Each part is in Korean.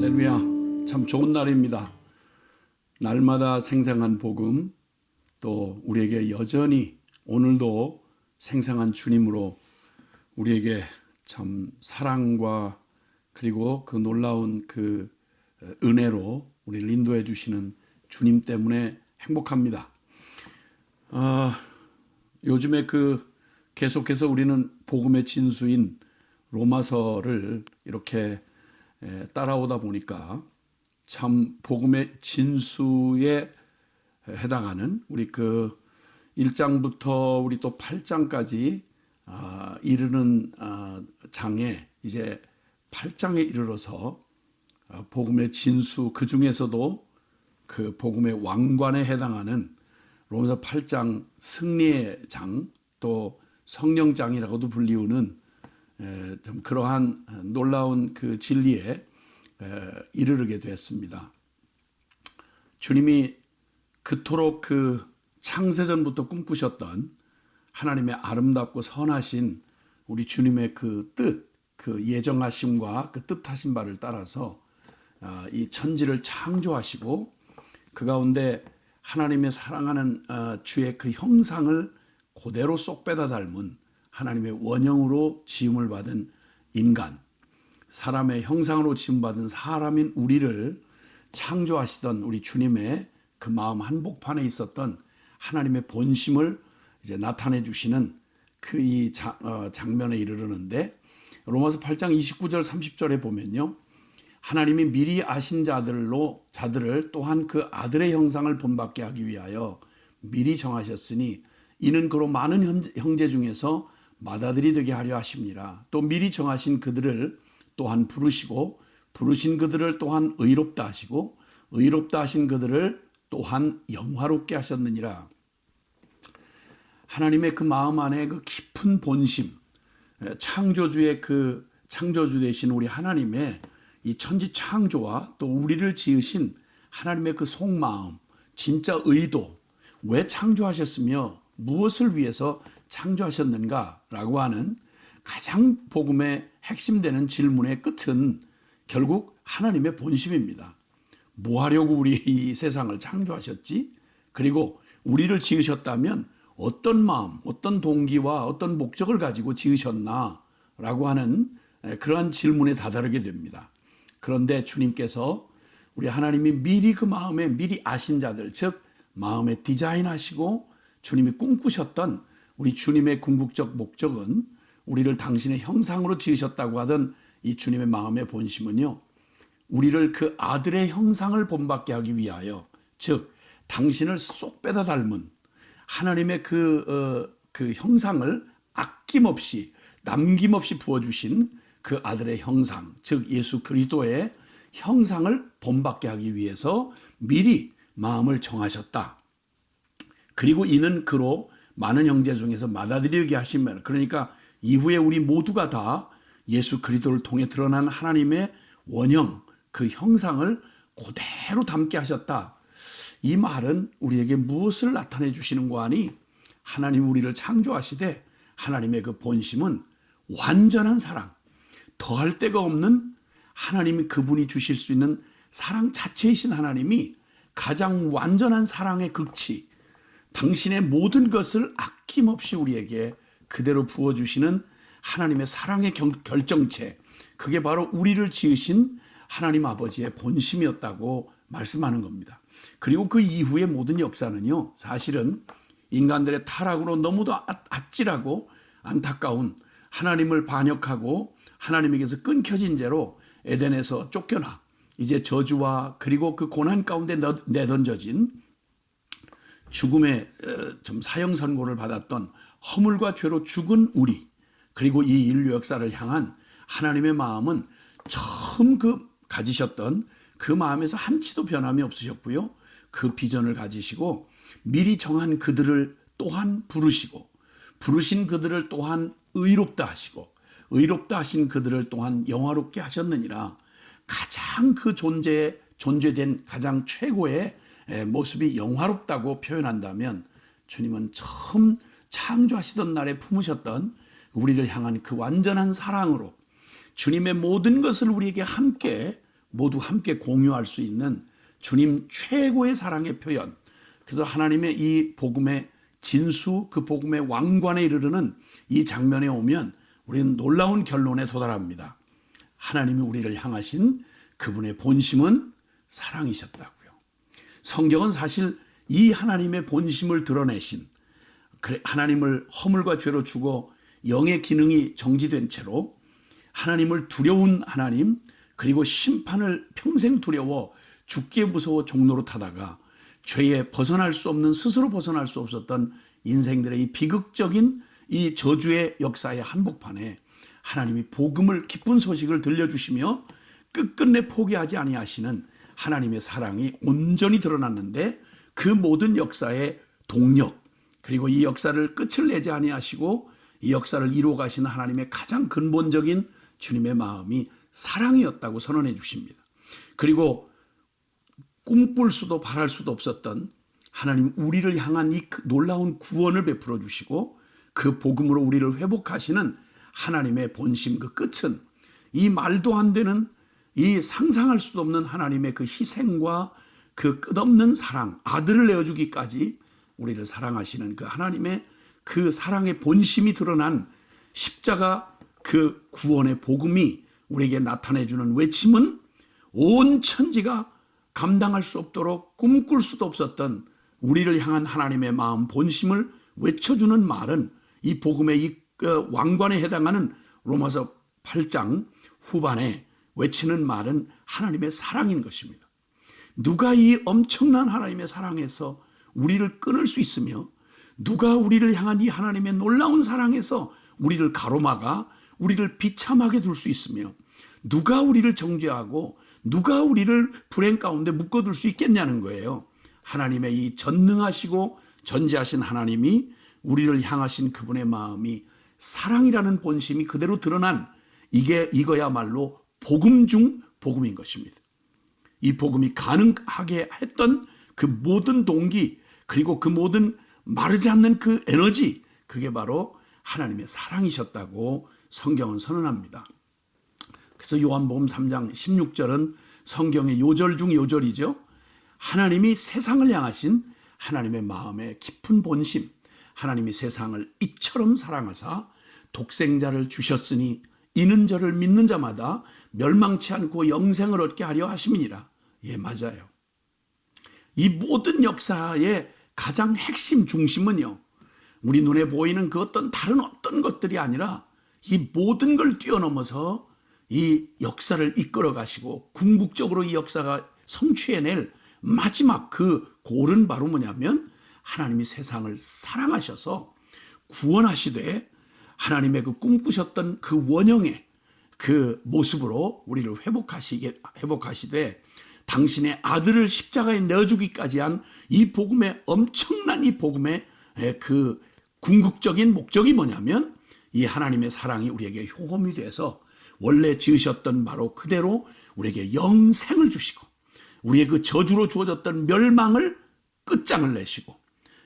할렐루야, 참 좋은 날입니다. 날마다 생생한 복음, 또 우리에게 여전히 오늘도 생생한 주님으로 우리에게 참 사랑과 그리고 그 놀라운 그 은혜로 우리를 인도해 주시는 주님 때문에 행복합니다. 요즘에 계속해서 우리는 복음의 진수인 로마서를 이렇게 따라오다 보니까 참 복음의 진수에 해당하는 우리 1장부터 우리 또 8장까지 이르는 장에 이제 8장에 이르러서 복음의 진수, 그 중에서도 그 복음의 왕관에 해당하는 로마서 8장 승리의 장, 또 성령장이라고도 불리우는 좀 그러한 놀라운 그 진리에 이르게 됐습니다. 주님이 그토록 그 창세전부터 꿈꾸셨던 하나님의 아름답고 선하신 우리 주님의 그 뜻, 그 예정하심과 그 뜻하신 바를 따라서 이 천지를 창조하시고 그 가운데 하나님의 사랑하는 주의 그 형상을 그대로 쏙 빼다 닮은 하나님의 원형으로 지음을 받은 인간, 사람의 형상으로 지음받은 사람인 우리를 창조하시던 우리 주님의 그 마음 한복판에 있었던 하나님의 본심을 이제 나타내 주시는 이 장면에 이르르는데, 로마서 8장 29절 30절에 보면요, 하나님이 미리 아신 자들을 또한 그 아들의 형상을 본받게 하기 위하여 미리 정하셨으니 이는 그로 많은 형제 중에서 맏아들이 되게 하려 하심니라. 또 미리 정하신 그들을 또한 부르시고 부르신 그들을 또한 의롭다 하시고 의롭다 하신 그들을 또한 영화롭게 하셨느니라. 하나님의 그 마음 안에 그 깊은 본심, 창조주의 그 창조주 되신 우리 하나님의 이 천지 창조와 또 우리를 지으신 하나님의 그 속마음, 진짜 의도, 왜 창조하셨으며 무엇을 위해서 창조하셨는가라고 하는 가장 복음의 핵심되는 질문의 끝은 결국 하나님의 본심입니다. 뭐 하려고 우리 이 세상을 창조하셨지? 그리고 우리를 지으셨다면 어떤 마음, 어떤 동기와 어떤 목적을 가지고 지으셨나라고 하는 그러한 질문에 다다르게 됩니다. 그런데 주님께서 우리 하나님이 미리 그 마음에 미리 아신 자들, 즉 마음에 디자인하시고 주님이 꿈꾸셨던 우리 주님의 궁극적 목적은 우리를 당신의 형상으로 지으셨다고 하던 이 주님의 마음의 본심은요, 우리를 그 아들의 형상을 본받게 하기 위하여, 즉 당신을 쏙 빼다 닮은 하나님의 그 형상을 아낌없이 남김없이 부어주신 그 아들의 형상, 즉 예수 그리스도의 형상을 본받게 하기 위해서 미리 마음을 정하셨다. 그리고 이는 그로 많은 형제 중에서 맏아들이게 하시면, 그러니까 이후에 우리 모두가 다 예수 그리스도를 통해 드러난 하나님의 원형, 그 형상을 그대로 담게 하셨다. 이 말은 우리에게 무엇을 나타내 주시는 거 아니? 하나님 우리를 창조하시되 하나님의 그 본심은 완전한 사랑, 더할 데가 없는 하나님이 그분이 주실 수 있는 사랑 자체이신 하나님이 가장 완전한 사랑의 극치, 당신의 모든 것을 아낌없이 우리에게 그대로 부어주시는 하나님의 사랑의 결정체, 그게 바로 우리를 지으신 하나님 아버지의 본심이었다고 말씀하는 겁니다. 그리고 그 이후의 모든 역사는요, 사실은 인간들의 타락으로 너무도 아찔하고 안타까운 하나님을 반역하고 하나님에게서 끊겨진 채로 에덴에서 쫓겨나 이제 저주와 그리고 그 고난 가운데 내던져진 죽음의 좀 사형 선고를 받았던 허물과 죄로 죽은 우리, 그리고 이 인류 역사를 향한 하나님의 마음은 처음 가지셨던 그 마음에서 한치도 변함이 없으셨고요. 그 비전을 가지시고 미리 정한 그들을 또한 부르시고 부르신 그들을 또한 의롭다 하시고 의롭다 하신 그들을 또한 영화롭게 하셨느니라. 가장 그 존재된 가장 최고의 모습이 영화롭다고 표현한다면 주님은 처음 창조하시던 날에 품으셨던 우리를 향한 그 완전한 사랑으로 주님의 모든 것을 우리에게 모두 함께 공유할 수 있는 주님 최고의 사랑의 표현. 그래서 하나님의 이 복음의 진수, 그 복음의 왕관에 이르르는 이 장면에 오면 우리는 놀라운 결론에 도달합니다. 하나님이 우리를 향하신 그분의 본심은 사랑이셨다고요. 성경은 사실 이 하나님의 본심을 드러내신, 하나님을 허물과 죄로 죽어 영의 기능이 정지된 채로 하나님을 두려운 하나님, 그리고 심판을 평생 두려워 죽기에 무서워 종로로 타다가 죄에 벗어날 수 없는, 스스로 벗어날 수 없었던 인생들의 이 비극적인 이 저주의 역사의 한복판에 하나님이 복음을, 기쁜 소식을 들려주시며 끝끝내 포기하지 아니하시는 하나님의 사랑이 온전히 드러났는데, 그 모든 역사의 동력, 그리고 이 역사를 끝을 내지 아니하시고 이 역사를 이루어 가시는 하나님의 가장 근본적인 주님의 마음이 사랑이었다고 선언해 주십니다. 그리고 꿈꿀 수도 바랄 수도 없었던 하나님, 우리를 향한 이 놀라운 구원을 베풀어 주시고 그 복음으로 우리를 회복하시는 하나님의 본심, 그 끝은 이 말도 안 되는, 이 상상할 수도 없는 하나님의 그 희생과 그 끝없는 사랑, 아들을 내어주기까지 우리를 사랑하시는 그 하나님의 그 사랑의 본심이 드러난 십자가, 그 구원의 복음이 우리에게 나타내주는 외침은 온 천지가 감당할 수 없도록 꿈꿀 수도 없었던 우리를 향한 하나님의 마음, 본심을 외쳐주는 말은, 이 복음의 이 왕관에 해당하는 로마서 8장 후반에 외치는 말은 하나님의 사랑인 것입니다. 누가 이 엄청난 하나님의 사랑에서 우리를 끊을 수 있으며, 누가 우리를 향한 이 하나님의 놀라운 사랑에서 우리를 가로막아 우리를 비참하게 둘 수 있으며, 누가 우리를 정죄하고 누가 우리를 불행 가운데 묶어둘 수 있겠냐는 거예요. 하나님의 이 전능하시고 전지하신 하나님이 우리를 향하신 그분의 마음이 사랑이라는 본심이 그대로 드러난, 이거야말로 복음 중 복음인 것입니다. 이 복음이 가능하게 했던 그 모든 동기, 그리고 그 모든 마르지 않는 그 에너지, 그게 바로 하나님의 사랑이셨다고 성경은 선언합니다. 그래서 요한복음 3장 16절은 성경의 요절 중 요절이죠. 하나님이 세상을 향하신 하나님의 마음의 깊은 본심, 하나님이 세상을 이처럼 사랑하사 독생자를 주셨으니 이는 저를 믿는 자마다 멸망치 않고 영생을 얻게 하려 하심이니라. 예, 맞아요. 이 모든 역사의 가장 핵심 중심은요, 우리 눈에 보이는 그 다른 어떤 것들이 아니라 이 모든 걸 뛰어넘어서 이 역사를 이끌어 가시고 궁극적으로 이 역사가 성취해낼 마지막 그 골은 바로 뭐냐면, 하나님이 세상을 사랑하셔서 구원하시되 하나님의 그 꿈꾸셨던 그 원형의 그 모습으로 우리를 회복하시되 당신의 아들을 십자가에 내어주기까지 한 이 복음의, 엄청난 이 복음의 그 궁극적인 목적이 뭐냐면, 이 하나님의 사랑이 우리에게 효험이 돼서 원래 지으셨던 바로 그대로 우리에게 영생을 주시고, 우리의 그 저주로 주어졌던 멸망을 끝장을 내시고,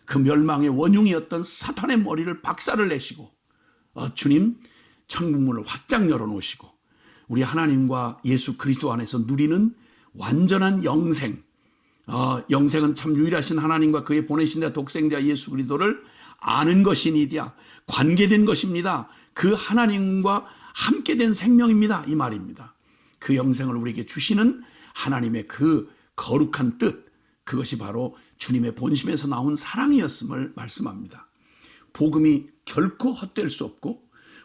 그 멸망의 원흉이었던 사탄의 머리를 박살을 내시고, 주님 천국문을 활짝 열어놓으시고 우리 하나님과 예수 그리스도 안에서 누리는 완전한 영생, 영생은 참 유일하신 하나님과 그의 보내신 자 독생자 예수 그리스도를 아는 것이니디야, 관계된 것입니다. 그 하나님과 함께된 생명입니다, 이 말입니다. 그 영생을 우리에게 주시는 하나님의 그 거룩한 뜻, 그것이 바로 주님의 본심에서 나온 사랑이었음을 말씀합니다. 복음이 결코 헛될 수 없고,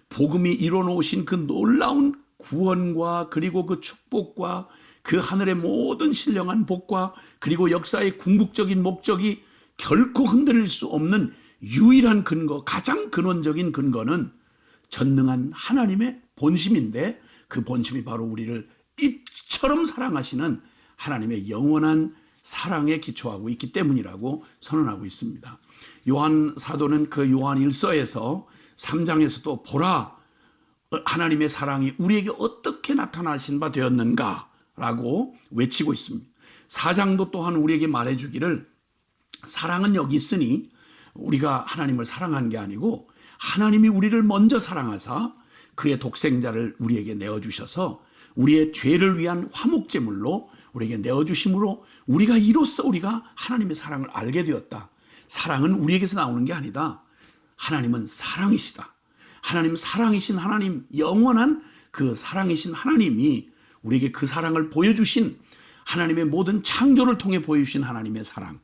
복음이 이뤄놓으신 그 놀라운 구원과 그리고 그 축복과 그 하늘의 모든 신령한 복과 그리고 역사의 궁극적인 목적이 결코 흔들릴 수 없는 유일한 근거, 가장 근원적인 근거는 전능한 하나님의 본심인데, 그 본심이 바로 우리를 이처럼 사랑하시는 하나님의 영원한 사랑에 기초하고 있기 때문이라고 선언하고 있습니다. 요한 사도는 그 요한 1서에서 3장에서도 보라, 하나님의 사랑이 우리에게 어떻게 나타나신 바 되었는가라고 외치고 있습니다. 4장도 또한 우리에게 말해주기를, 사랑은 여기 있으니 우리가 하나님을 사랑한 게 아니고 하나님이 우리를 먼저 사랑하사 그의 독생자를 우리에게 내어주셔서 우리의 죄를 위한 화목제물로 우리에게 내어주심으로 우리가 이로써 우리가 하나님의 사랑을 알게 되었다. 사랑은 우리에게서 나오는 게 아니다. 하나님은 사랑이시다. 하나님 사랑이신 하나님, 영원한 그 사랑이신 하나님이 우리에게 그 사랑을 보여주신 하나님의 모든 창조를 통해 보여주신 하나님의 사랑,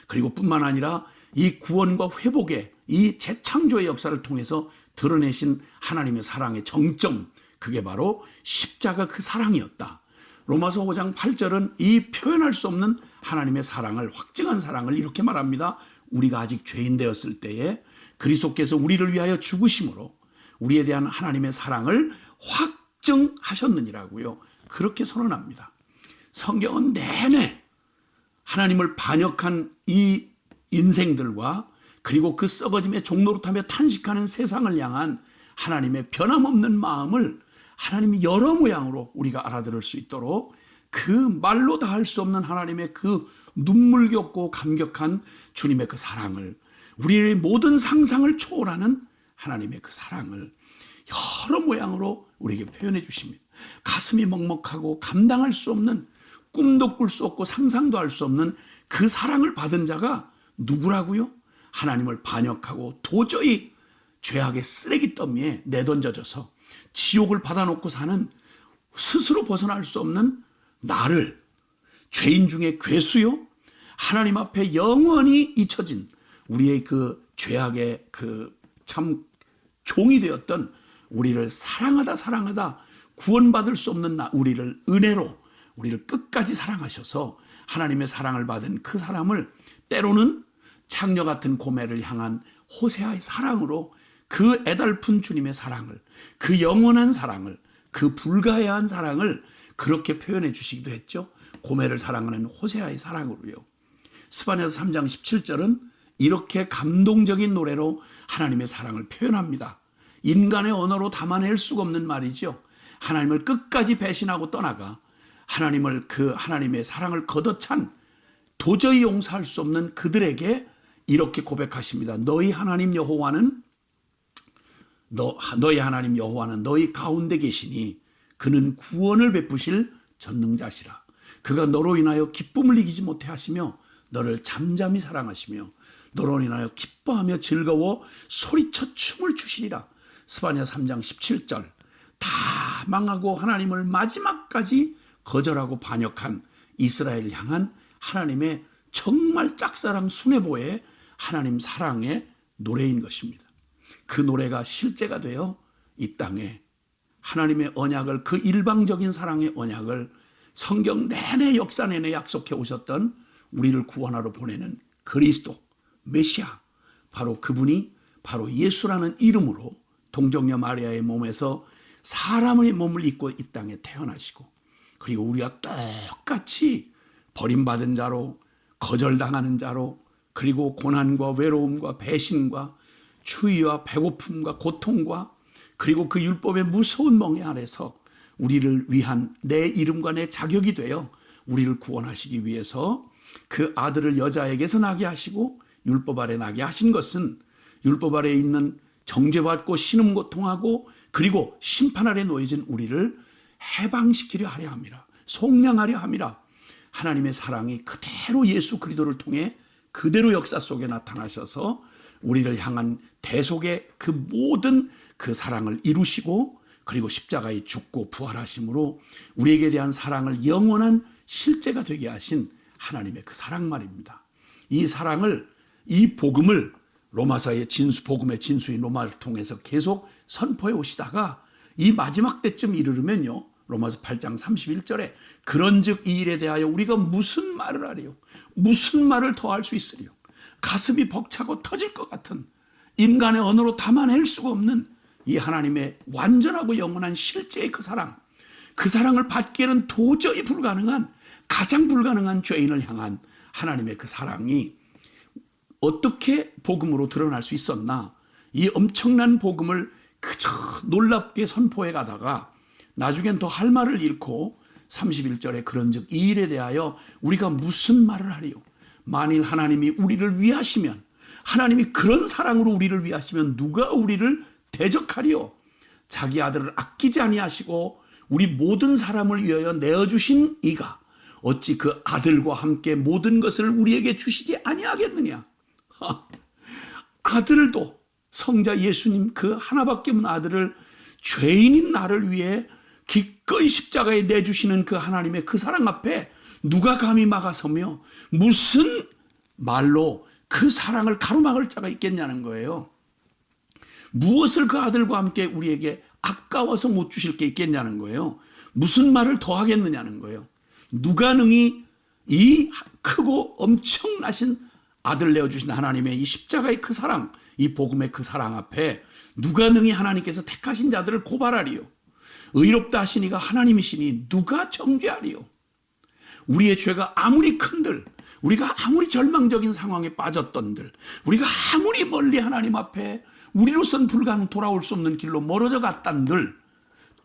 그리고 뿐만 아니라 이 구원과 회복의 이 재창조의 역사를 통해서 드러내신 하나님의 사랑의 정점, 그게 바로 십자가 그 사랑이었다. 로마서 5장 8절은 이 표현할 수 없는 하나님의 사랑을, 확증한 사랑을 이렇게 말합니다. 우리가 아직 죄인 되었을 때에 그리스도께서 우리를 위하여 죽으심으로 우리에 대한 하나님의 사랑을 확증하셨느니라고요. 그렇게 선언합니다. 성경은 내내 하나님을 반역한 이 인생들과 그리고 그 썩어짐의 종노릇하며 탄식하는 세상을 향한 하나님의 변함없는 마음을 하나님이 여러 모양으로 우리가 알아들을 수 있도록 그 말로 다 할 수 없는 하나님의 그 눈물겹고 감격한 주님의 그 사랑을, 우리의 모든 상상을 초월하는 하나님의 그 사랑을 여러 모양으로 우리에게 표현해 주십니다. 가슴이 먹먹하고 감당할 수 없는, 꿈도 꿀 수 없고 상상도 할 수 없는 그 사랑을 받은 자가 누구라고요? 하나님을 반역하고 도저히 죄악의 쓰레기 더미에 내던져져서 지옥을 받아놓고 사는, 스스로 벗어날 수 없는 나를, 죄인 중에 괴수요, 하나님 앞에 영원히 잊혀진 우리의 그 죄악의 그 참 종이 되었던 우리를 사랑하다 구원받을 수 없는 우리를 은혜로 우리를 끝까지 사랑하셔서 하나님의 사랑을 받은 그 사람을 때로는 창녀 같은 고멜을 향한 호세아의 사랑으로, 그 애달픈 주님의 사랑을, 그 영원한 사랑을, 그 불가해한 사랑을 그렇게 표현해 주시기도 했죠. 고멜을 사랑하는 호세아의 사랑으로요. 스바냐서 3장 17절은 이렇게 감동적인 노래로 하나님의 사랑을 표현합니다. 인간의 언어로 담아낼 수가 없는 말이죠. 하나님을 끝까지 배신하고 떠나가 하나님의 사랑을 걷어찬, 도저히 용서할 수 없는 그들에게 이렇게 고백하십니다. 너희 하나님 여호와는 너희 가운데 계시니 그는 구원을 베푸실 전능자시라. 그가 너로 인하여 기쁨을 이기지 못해 하시며 너를 잠잠히 사랑하시며 너로 인하여 기뻐하며 즐거워 소리쳐 춤을 추시리라. 스바냐 3장 17절. 다 망하고 하나님을 마지막까지 거절하고 반역한 이스라엘을 향한 하나님의 정말 짝사랑 순애보의 하나님 사랑의 노래인 것입니다. 그 노래가 실제가 되어 이 땅에 하나님의 언약을, 그 일방적인 사랑의 언약을 성경 내내, 역사 내내 약속해 오셨던 우리를 구원하러 보내는 그리스도 메시아, 바로 그분이 바로 예수라는 이름으로 동정녀 마리아의 몸에서 사람의 몸을 입고 이 땅에 태어나시고, 그리고 우리가 똑같이 버림받은 자로, 거절당하는 자로, 그리고 고난과 외로움과 배신과 추위와 배고픔과 고통과 그리고 그 율법의 무서운 멍에 아래서 우리를 위한 내 이름과 내 자격이 되어 우리를 구원하시기 위해서 그 아들을 여자에게서 나게 하시고 율법 아래 나게 하신 것은 율법 아래 있는 정죄받고 신음고통하고 그리고 심판 아래 놓여진 우리를 해방시키려 하려 함이라, 속량하려 함이라. 하나님의 사랑이 그대로 예수 그리스도를 통해 그대로 역사 속에 나타나셔서 우리를 향한 대속의 그 모든 그 사랑을 이루시고, 그리고 십자가에 죽고 부활하심으로 우리에게 대한 사랑을 영원한 실제가 되게 하신 하나님의 그 사랑 말입니다. 이 사랑을, 이 복음을 로마서의 복음의 진수인 로마를 통해서 계속 선포해 오시다가 이 마지막 때쯤 이르르면요, 로마서 8장 31절에 그런즉 이 일에 대하여 우리가 무슨 말을 하리요, 무슨 말을 더 할 수 있으리요. 가슴이 벅차고 터질 것 같은, 인간의 언어로 담아낼 수가 없는 이 하나님의 완전하고 영원한 실제의 그 사랑, 그 사랑을 받기에는 도저히 불가능한, 가장 불가능한 죄인을 향한 하나님의 그 사랑이 어떻게 복음으로 드러날 수 있었나. 이 엄청난 복음을 그저 놀랍게 선포해 가다가 나중엔 더 할 말을 잃고 31절에 그런즉 이 일에 대하여 우리가 무슨 말을 하리요. 만일 하나님이 우리를 위하시면, 하나님이 그런 사랑으로 우리를 위하시면 누가 우리를 대적하리요? 자기 아들을 아끼지 아니하시고 우리 모든 사람을 위하여 내어주신 이가 어찌 그 아들과 함께 모든 것을 우리에게 주시지 아니하겠느냐? 아들도 성자 예수님 그 하나밖에 없는 아들을 죄인인 나를 위해 기꺼이 십자가에 내주시는 그 하나님의 그 사랑 앞에 누가 감히 막아서며 무슨 말로 그 사랑을 가로막을 자가 있겠냐는 거예요. 무엇을 그 아들과 함께 우리에게 아까워서 못 주실 게 있겠냐는 거예요. 무슨 말을 더 하겠느냐는 거예요. 누가 능히 이 크고 엄청나신 아들 내어주신 하나님의 이 십자가의 그 사랑, 이 복음의 그 사랑 앞에 누가 능히 하나님께서 택하신 자들을 고발하리요? 의롭다 하시니가 하나님이시니 누가 정죄하리요? 우리의 죄가 아무리 큰들, 우리가 아무리 절망적인 상황에 빠졌던들, 우리가 아무리 멀리 하나님 앞에 우리로선 불가능 돌아올 수 없는 길로 멀어져 갔단들,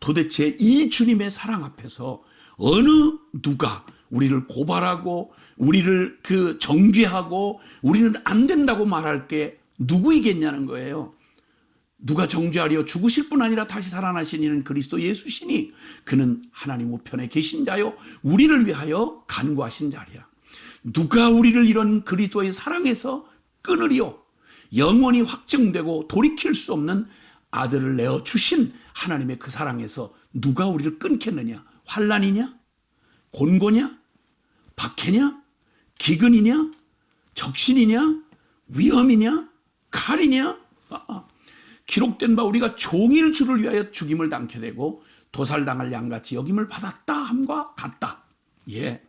도대체 이 주님의 사랑 앞에서 어느 누가 우리를 고발하고 우리를 그 정죄하고 우리는 안 된다고 말할 게 누구이겠냐는 거예요. 누가 정죄하리요? 죽으실 뿐 아니라 다시 살아나신 이는 그리스도 예수시니 그는 하나님 우편에 계신 자요 우리를 위하여 간구하신 자리야. 누가 우리를 이런 그리스도의 사랑에서 끊으리요? 영원히 확증되고 돌이킬 수 없는 아들을 내어주신 하나님의 그 사랑에서 누가 우리를 끊겠느냐? 환난이냐? 곤고냐? 박해냐? 기근이냐? 적신이냐? 위험이냐? 칼이냐? 기록된 바 우리가 종일 주를 위하여 죽임을 당케 되고 도살당할 양같이 여김을 받았다 함과 같다. 예,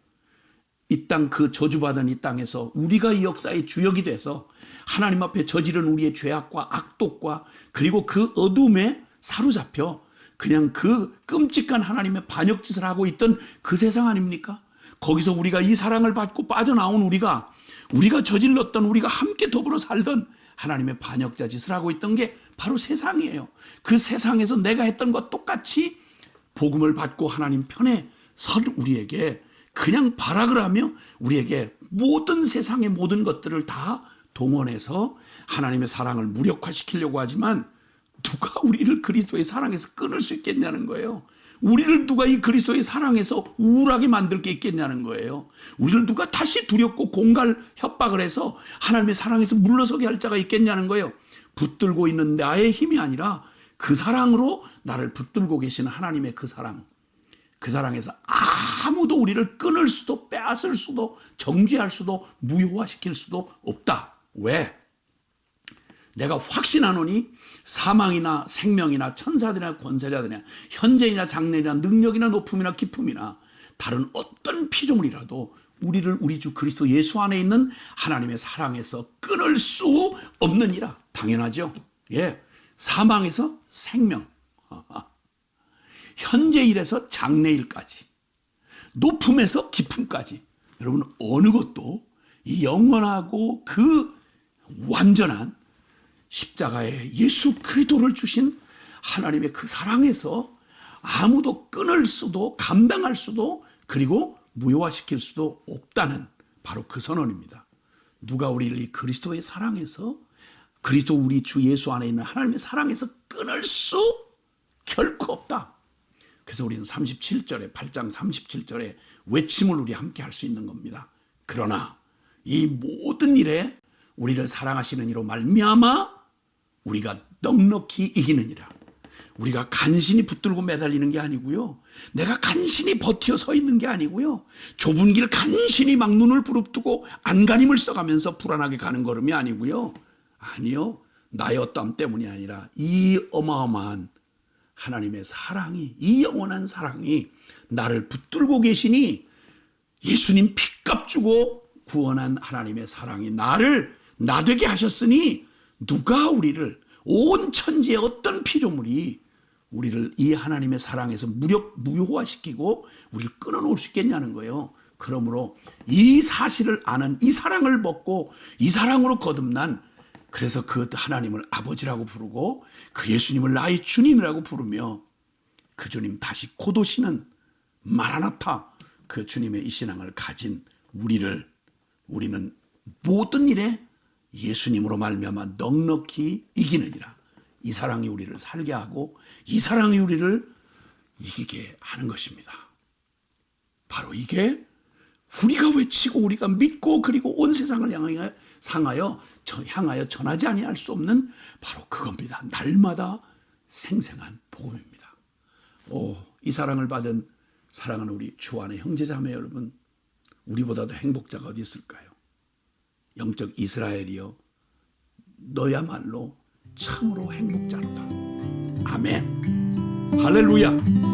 이 땅 그 저주받은 이 땅에서 우리가 이 역사의 주역이 돼서 하나님 앞에 저지른 우리의 죄악과 악독과 그리고 그 어둠에 사로잡혀 그냥 그 끔찍한 하나님의 반역짓을 하고 있던 그 세상 아닙니까? 거기서 우리가 이 사랑을 받고 빠져나온 우리가 저질렀던 우리가 함께 더불어 살던 하나님의 반역자 짓을 하고 있던 게 바로 세상이에요. 그 세상에서 내가 했던 것 똑같이 복음을 받고 하나님 편에 선 우리에게 그냥 발악을 하며 우리에게 모든 세상의 모든 것들을 다 동원해서 하나님의 사랑을 무력화시키려고 하지만 누가 우리를 그리스도의 사랑에서 끊을 수 있겠냐는 거예요. 우리를 누가 이 그리스도의 사랑에서 우울하게 만들 게 있겠냐는 거예요. 우리를 누가 다시 두렵고 공갈 협박을 해서 하나님의 사랑에서 물러서게 할 자가 있겠냐는 거예요. 붙들고 있는 나의 힘이 아니라 그 사랑으로 나를 붙들고 계시는 하나님의 그 사랑, 그 사랑에서 아무도 우리를 끊을 수도 빼앗을 수도 정죄할 수도 무효화시킬 수도 없다. 왜? 내가 확신하노니 사망이나 생명이나 천사들이나 권세자들이나 현재이나 장래이나 능력이나 높음이나 깊음이나 다른 어떤 피조물이라도 우리를 우리 주 그리스도 예수 안에 있는 하나님의 사랑에서 끊을 수 없느니라. 당연하죠. 예, 사망에서 생명, 현재일에서 장래일까지, 높음에서 깊음까지, 여러분 어느 것도 이 영원하고 그 완전한 십자가에 예수 그리스도를 주신 하나님의 그 사랑에서 아무도 끊을 수도 감당할 수도 그리고 무효화시킬 수도 없다는 바로 그 선언입니다. 누가 우리를 이 그리스도의 사랑에서 그리스도 우리 주 예수 안에 있는 하나님의 사랑에서 끊을 수 결코 없다. 그래서 우리는 37절에 8장 37절에 외침을 우리 함께 할 수 있는 겁니다. 그러나 이 모든 일에 우리를 사랑하시는 이로 말미암아 우리가 넉넉히 이기느니라. 우리가 간신히 붙들고 매달리는 게 아니고요. 내가 간신히 버티어 서 있는 게 아니고요. 좁은 길 간신히 막 눈을 부릅뜨고 안간힘을 써가면서 불안하게 가는 걸음이 아니고요. 아니요. 나의 어떠함 때문이 아니라 이 어마어마한 하나님의 사랑이, 이 영원한 사랑이 나를 붙들고 계시니 예수님 핏값 주고 구원한 하나님의 사랑이 나를 나되게 하셨으니 누가 우리를 온 천지의 어떤 피조물이 우리를 이 하나님의 사랑에서 무효화시키고 우리를 끊어놓을 수 있겠냐는 거예요. 그러므로 이 사실을 아는 이 사랑을 먹고 이 사랑으로 거듭난 그래서 그 하나님을 아버지라고 부르고 그 예수님을 나의 주님이라고 부르며 그 주님 다시 곧 오시는 마라나타 그 주님의 이 신앙을 가진 우리는 모든 일에 예수님으로 말미암아 넉넉히 이기느니라. 이 사랑이 우리를 살게 하고 이 사랑이 우리를 이기게 하는 것입니다. 바로 이게 우리가 외치고 우리가 믿고 그리고 온 세상을 향하여 전하지 아니할 수 없는 바로 그겁니다. 날마다 생생한 복음입니다. 이 사랑을 받은 사랑하는 우리 주 안의 형제자매 여러분, 우리보다도 행복자가 어디 있을까요? 영적 이스라엘이여, 너야말로 참으로 행복자로다. 아멘. 할렐루야.